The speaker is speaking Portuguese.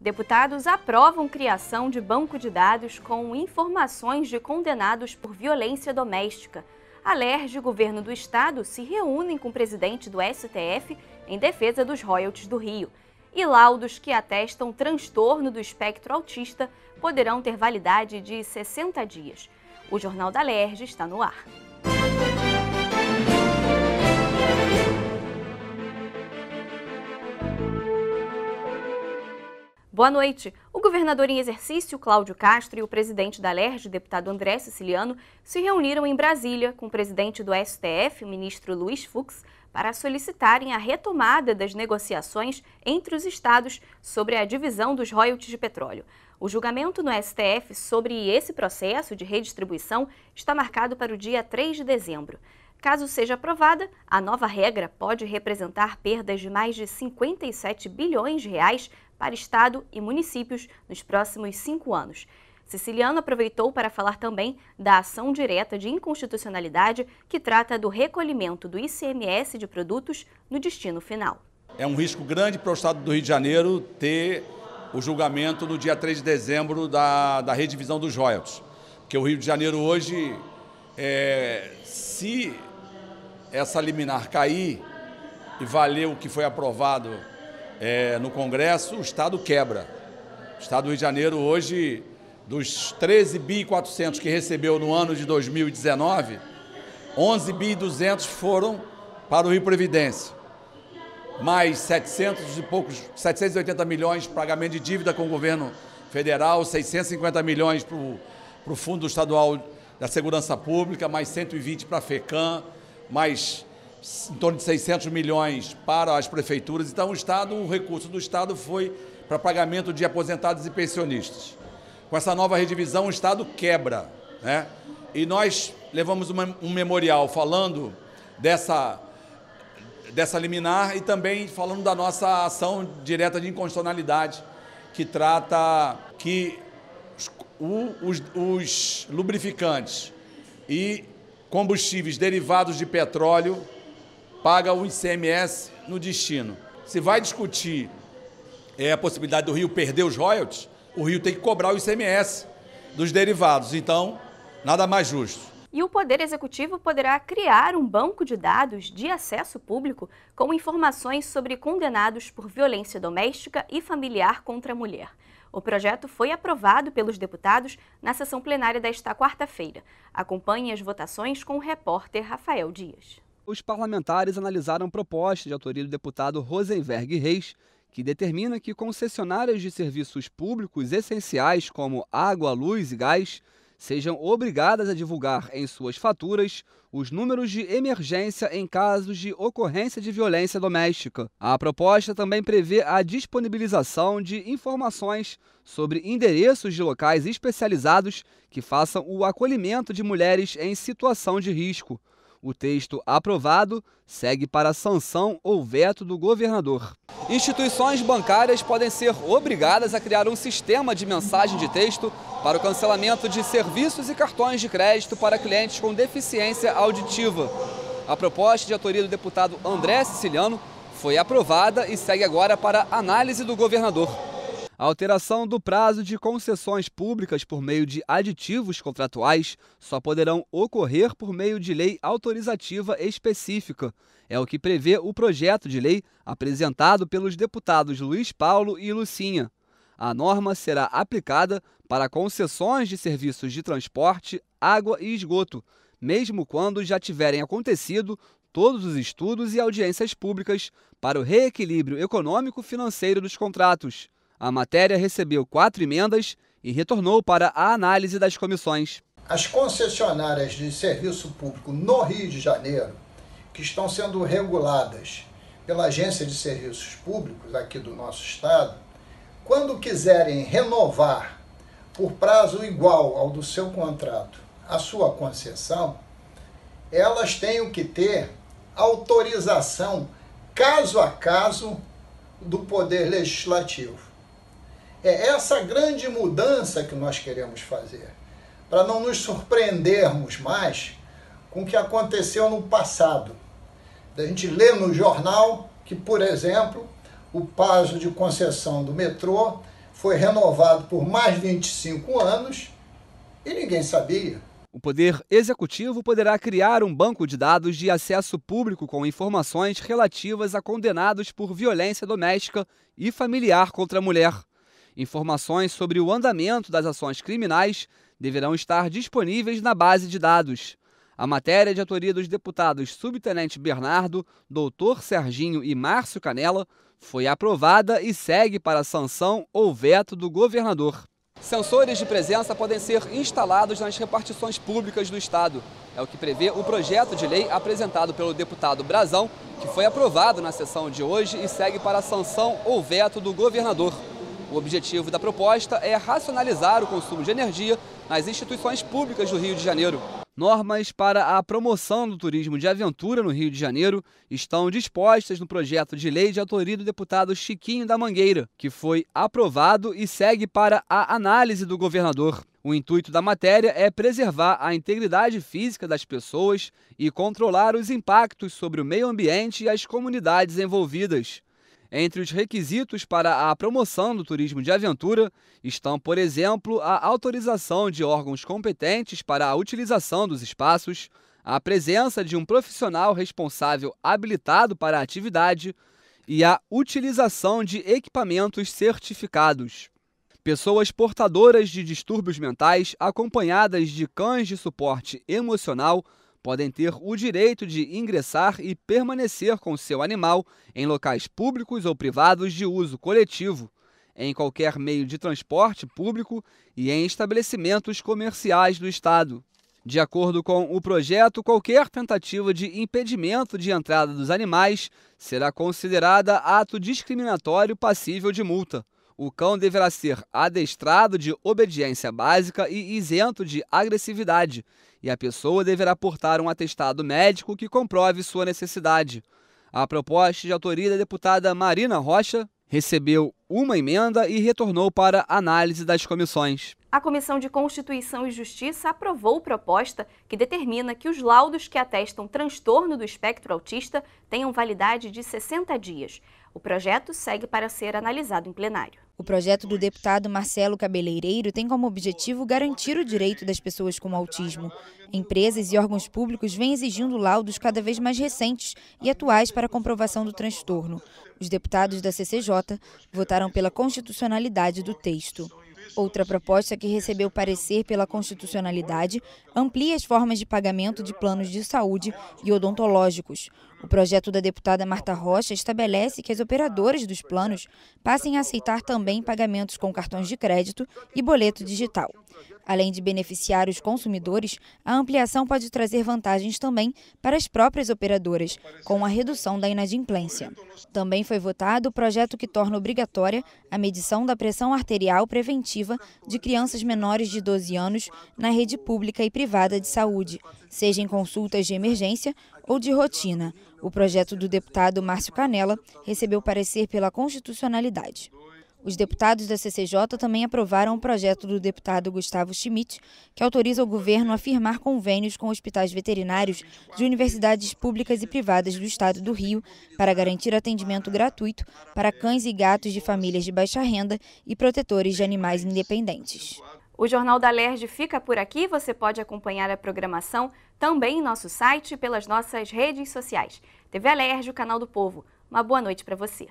Deputados aprovam criação de banco de dados com informações de condenados por violência doméstica. Alerj e governo do estado se reúnem com o presidente do STF em defesa dos royalties do Rio. E laudos que atestam transtorno do espectro autista poderão ter validade de 60 dias. O Jornal da Alerj está no ar. Boa noite. O governador em exercício, Cláudio Castro, e o presidente da Alerj, deputado André Siciliano, se reuniram em Brasília com o presidente do STF, o ministro Luiz Fux, para solicitarem a retomada das negociações entre os estados sobre a divisão dos royalties de petróleo. O julgamento no STF sobre esse processo de redistribuição está marcado para o dia 3 de dezembro. Caso seja aprovada, a nova regra pode representar perdas de mais de 57 bilhões de reais para Estado e municípios nos próximos 5 anos. Siciliano aproveitou para falar também da ação direta de inconstitucionalidade que trata do recolhimento do ICMS de produtos no destino final. É um risco grande para o Estado do Rio de Janeiro ter o julgamento no dia 3 de dezembro da redivisão dos royalties. Porque o Rio de Janeiro hoje, se essa liminar cair e valer o que foi aprovado no Congresso, o Estado quebra. O Estado do Rio de Janeiro hoje, dos 13.400 que recebeu no ano de 2019, 11.200 foram para o Rio Previdência. Mais 780 milhões de pagamento de dívida com o governo federal, 650 milhões para o Fundo Estadual da Segurança Pública, mais 120 para a FECAM, mais em torno de 600 milhões para as prefeituras. Então, o recurso do Estado foi para pagamento de aposentados e pensionistas. Com essa nova redivisão, o Estado quebra, né? E nós levamos um memorial falando dessa liminar e também falando da nossa ação direta de inconstitucionalidade, que trata que os lubrificantes e combustíveis derivados de petróleo pagam o ICMS no destino. Se vai discutir a possibilidade do Rio perder os royalties, o Rio tem que cobrar o ICMS dos derivados. Então, nada mais justo. E o Poder Executivo poderá criar um banco de dados de acesso público com informações sobre condenados por violência doméstica e familiar contra a mulher. O projeto foi aprovado pelos deputados na sessão plenária desta quarta-feira. Acompanhe as votações com o repórter Rafael Dias. Os parlamentares analisaram proposta de autoria do deputado Rosenberg Reis, que determina que concessionárias de serviços públicos essenciais como água, luz e gás sejam obrigadas a divulgar em suas faturas os números de emergência em casos de ocorrência de violência doméstica. A proposta também prevê a disponibilização de informações sobre endereços de locais especializados que façam o acolhimento de mulheres em situação de risco. O texto aprovado segue para a sanção ou veto do governador. Instituições bancárias podem ser obrigadas a criar um sistema de mensagem de texto para o cancelamento de serviços e cartões de crédito para clientes com deficiência auditiva. A proposta de autoria do deputado André Siciliano foi aprovada e segue agora para análise do governador. A alteração do prazo de concessões públicas por meio de aditivos contratuais só poderão ocorrer por meio de lei autorizativa específica. É o que prevê o projeto de lei apresentado pelos deputados Luiz Paulo e Lucinha. A norma será aplicada para concessões de serviços de transporte, água e esgoto, mesmo quando já tiverem acontecido todos os estudos e audiências públicas para o reequilíbrio econômico-financeiro dos contratos. A matéria recebeu 4 emendas e retornou para a análise das comissões. As concessionárias de serviço público no Rio de Janeiro, que estão sendo reguladas pela Agência de Serviços Públicos aqui do nosso estado, quando quiserem renovar por prazo igual ao do seu contrato a sua concessão, elas têm que ter autorização caso a caso do Poder Legislativo. É essa grande mudança que nós queremos fazer, para não nos surpreendermos mais com o que aconteceu no passado. A gente lê no jornal que, por exemplo, o prazo de concessão do metrô foi renovado por mais 25 anos e ninguém sabia. O Poder Executivo poderá criar um banco de dados de acesso público com informações relativas a condenados por violência doméstica e familiar contra a mulher. Informações sobre o andamento das ações criminais deverão estar disponíveis na base de dados. A matéria de autoria dos deputados Subtenente Bernardo, Doutor Serginho e Márcio Canella foi aprovada e segue para sanção ou veto do governador. Sensores de presença podem ser instalados nas repartições públicas do Estado. É o que prevê o projeto de lei apresentado pelo deputado Brazão, que foi aprovado na sessão de hoje e segue para sanção ou veto do governador. O objetivo da proposta é racionalizar o consumo de energia nas instituições públicas do Rio de Janeiro. Normas para a promoção do turismo de aventura no Rio de Janeiro estão dispostas no projeto de lei de autoria do deputado Chiquinho da Mangueira, que foi aprovado e segue para a análise do governador. O intuito da matéria é preservar a integridade física das pessoas e controlar os impactos sobre o meio ambiente e as comunidades envolvidas. Entre os requisitos para a promoção do turismo de aventura estão, por exemplo, a autorização de órgãos competentes para a utilização dos espaços, a presença de um profissional responsável habilitado para a atividade e a utilização de equipamentos certificados. Pessoas portadoras de distúrbios mentais, acompanhadas de cães de suporte emocional, podem ter o direito de ingressar e permanecer com seu animal em locais públicos ou privados de uso coletivo, em qualquer meio de transporte público e em estabelecimentos comerciais do Estado. De acordo com o projeto, qualquer tentativa de impedimento de entrada dos animais será considerada ato discriminatório passível de multa. O cão deverá ser adestrado de obediência básica e isento de agressividade, e a pessoa deverá portar um atestado médico que comprove sua necessidade. A proposta de autoria da deputada Marina Rocha recebeu uma emenda e retornou para análise das comissões. A Comissão de Constituição e Justiça aprovou proposta que determina que os laudos que atestam transtorno do espectro autista tenham validade de 60 dias. O projeto segue para ser analisado em plenário. O projeto do deputado Marcelo Cabeleireiro tem como objetivo garantir o direito das pessoas com autismo. Empresas e órgãos públicos vêm exigindo laudos cada vez mais recentes e atuais para a comprovação do transtorno. Os deputados da CCJ votaram pela constitucionalidade do texto. Outra proposta que recebeu parecer pela constitucionalidade amplia as formas de pagamento de planos de saúde e odontológicos. O projeto da deputada Marta Rocha estabelece que as operadoras dos planos passem a aceitar também pagamentos com cartões de crédito e boleto digital. Além de beneficiar os consumidores, a ampliação pode trazer vantagens também para as próprias operadoras, com a redução da inadimplência. Também foi votado o projeto que torna obrigatória a medição da pressão arterial preventiva de crianças menores de 12 anos na rede pública e privada de saúde, seja em consultas de emergência ou de rotina. O projeto do deputado Márcio Canella recebeu parecer pela constitucionalidade. Os deputados da CCJ também aprovaram o projeto do deputado Gustavo Schmidt, que autoriza o governo a firmar convênios com hospitais veterinários de universidades públicas e privadas do Estado do Rio para garantir atendimento gratuito para cães e gatos de famílias de baixa renda e protetores de animais independentes. O Jornal da Alerj fica por aqui. Você pode acompanhar a programação também em nosso site e pelas nossas redes sociais. TV Alerj, o canal do povo. Uma boa noite para você.